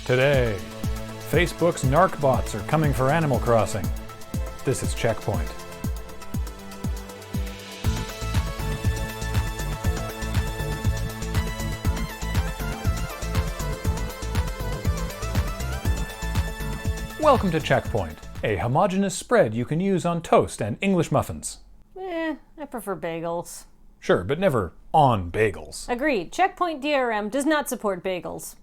Today, Facebook's narc bots are coming for Animal Crossing. This is CheckPoint. Welcome to CheckPoint, a homogeneous spread you can use on toast and English muffins. I prefer bagels. Sure, but never on bagels. Agreed. CheckPoint DRM does not support bagels.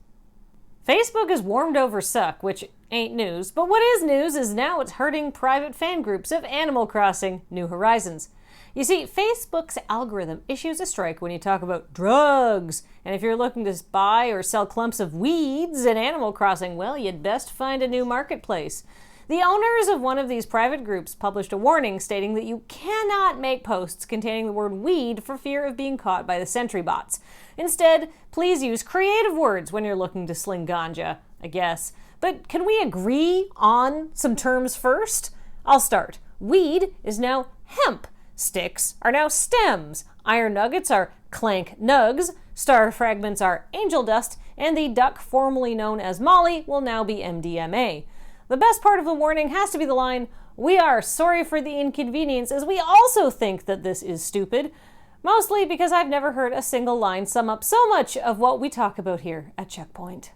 Facebook is warmed over suck, which ain't news, but what is news is now it's hurting private fan groups of Animal Crossing New Horizons. You see, Facebook's algorithm issues a strike when you talk about drugs, and if you're looking to buy or sell clumps of weeds in Animal Crossing, well, you'd best find a new marketplace. The owners of one of these private groups published a warning stating that you cannot make posts containing the word weed for fear of being caught by the sentry bots. Instead, please use creative words when you're looking to sling ganja, I guess. But can we agree on some terms first? I'll start. Weed is now hemp. Sticks are now stems. Iron nuggets are clank nugs. Star fragments are angel dust. And the duck formerly known as Molly will now be MDMA. The best part of the warning has to be the line, "We are sorry for the inconvenience as we also think that this is stupid." Mostly because I've never heard a single line sum up so much of what we talk about here at CheckPoint.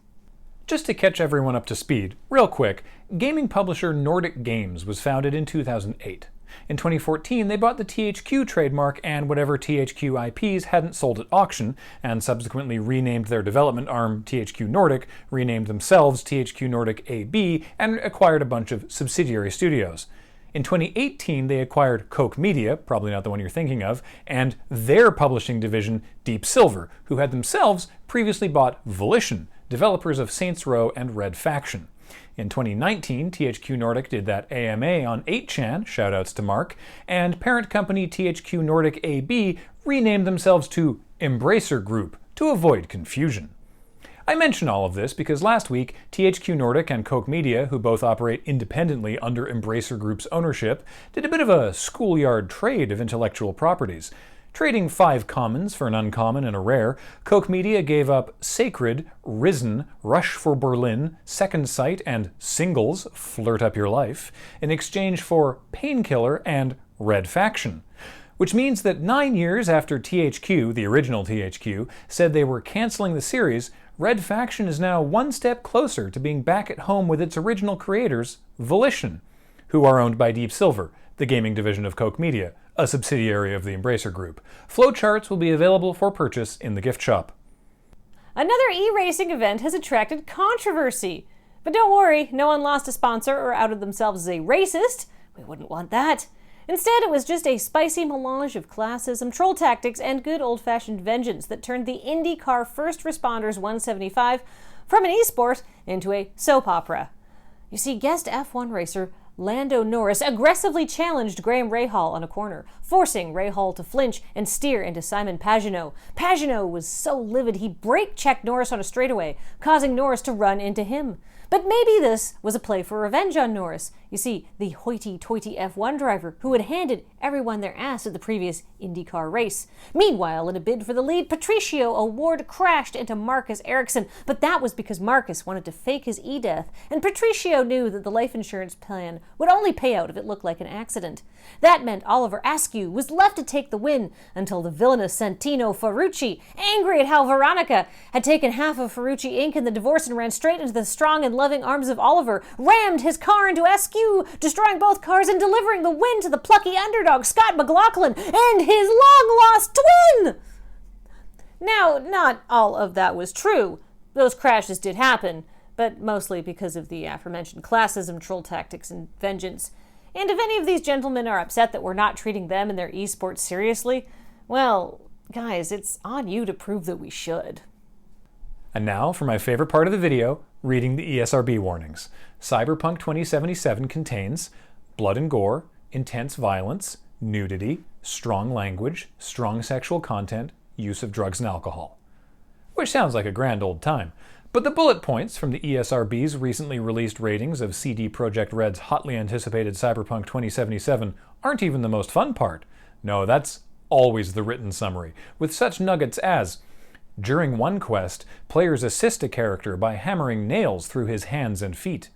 Just to catch everyone up to speed, real quick, gaming publisher Nordic Games was founded in 2008. In 2014, they bought the THQ trademark and whatever THQ IPs hadn't sold at auction, and subsequently renamed their development arm THQ Nordic, renamed themselves THQ Nordic AB, and acquired a bunch of subsidiary studios. In 2018, they acquired Koch Media, probably not the one you're thinking of, and their publishing division, Deep Silver, who had themselves previously bought Volition, developers of Saints Row and Red Faction. In 2019, THQ Nordic did that AMA on 8chan, shoutouts to Mark, and parent company THQ Nordic AB renamed themselves to Embracer Group to avoid confusion. I mention all of this because last week, THQ Nordic and Koch Media, who both operate independently under Embracer Group's ownership, did a bit of a schoolyard trade of intellectual properties. Trading 5 commons for an uncommon and a rare, Koch Media gave up Sacred, Risen, Rush for Berlin, Second Sight, and Singles, Flirt Up Your Life, in exchange for Painkiller and Red Faction. Which means that 9 years after THQ, the original THQ, said they were canceling the series, Red Faction is now one step closer to being back at home with its original creators, Volition, who are owned by Deep Silver, the gaming division of Koch Media, a subsidiary of the Embracer Group. Flowcharts will be available for purchase in the gift shop. Another e-racing event has attracted controversy. But don't worry, no one lost a sponsor or outed themselves as a racist. We wouldn't want that. Instead, it was just a spicy melange of classism, troll tactics, and good old-fashioned vengeance that turned the IndyCar First Responders 175 from an e-sport into a soap opera. You see, guest F1 racer Lando Norris aggressively challenged Graham Rahal on a corner, forcing Rahal to flinch and steer into Simon Pagenaud. Pagenaud was so livid he brake-checked Norris on a straightaway, causing Norris to run into him. But maybe this was a play for revenge on Norris. You see, the hoity-toity F1 driver who had handed everyone their ass at the previous IndyCar race. Meanwhile, in a bid for the lead, Patricio O'Ward crashed into Marcus Ericsson, but that was because Marcus wanted to fake his e-death, and Patricio knew that the life insurance plan would only pay out if it looked like an accident. That meant Oliver Askew was left to take the win until the villainous Santino Ferrucci, angry at how Veronica had taken half of Ferrucci Inc. in the divorce and ran straight into the strong and loving arms of Oliver, rammed his car into Askew, destroying both cars and delivering the win to the plucky underdog Scott McLaughlin and his long-lost twin! Now, not all of that was true. Those crashes did happen, but mostly because of the aforementioned classism, troll tactics, and vengeance. And if any of these gentlemen are upset that we're not treating them and their esports seriously, well, guys, it's on you to prove that we should. And now for my favorite part of the video, reading the ESRB warnings. Cyberpunk 2077 contains blood and gore, intense violence, nudity, strong language, strong sexual content, use of drugs and alcohol. Which sounds like a grand old time. But the bullet points from the ESRB's recently released ratings of CD Projekt Red's hotly anticipated Cyberpunk 2077 aren't even the most fun part. No, that's always the written summary, with such nuggets as During one quest, players assist a character by hammering nails through his hands and feet.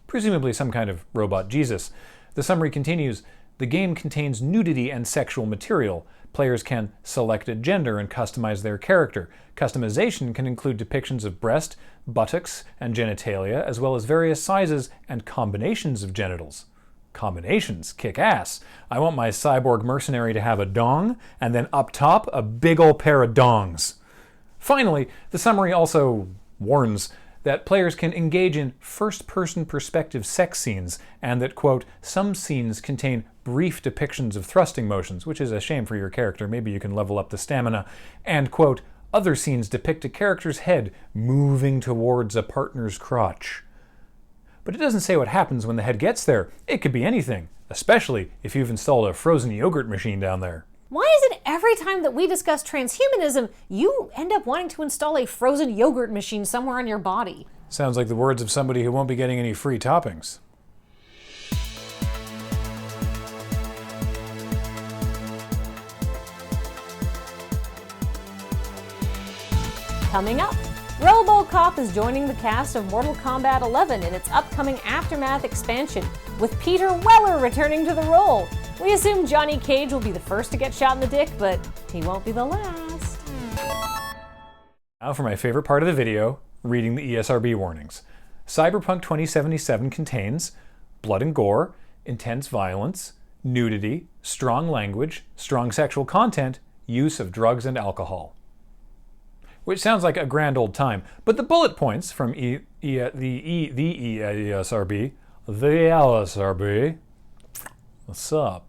Presumably some kind of robot Jesus. The summary continues, the game contains nudity and sexual material. Players can select a gender and customize their character. Customization can include depictions of breast, buttocks, and genitalia, as well as various sizes and combinations of genitals. Combinations kick ass. I want my cyborg mercenary to have a dong, and then up top, a big ol' pair of dongs. Finally, the summary also warns that players can engage in first-person perspective sex scenes, and that, quote, some scenes contain brief depictions of thrusting motions, which is a shame for your character, maybe you can level up the stamina, and, quote, other scenes depict a character's head moving towards a partner's crotch. But it doesn't say what happens when the head gets there. It could be anything, especially if you've installed a frozen yogurt machine down there. Why is it every time that we discuss transhumanism, you end up wanting to install a frozen yogurt machine somewhere on your body? Sounds like the words of somebody who won't be getting any free toppings. Coming up, RoboCop is joining the cast of Mortal Kombat 11 in its upcoming Aftermath expansion, with Peter Weller returning to the role. We assume Johnny Cage will be the first to get shot in the dick, but he won't be the last. Now for my favorite part of the video, reading the ESRB warnings. Cyberpunk 2077 contains blood and gore, intense violence, nudity, strong language, strong sexual content, use of drugs and alcohol. Which sounds like a grand old time, but the bullet points from the ESRB, what's up?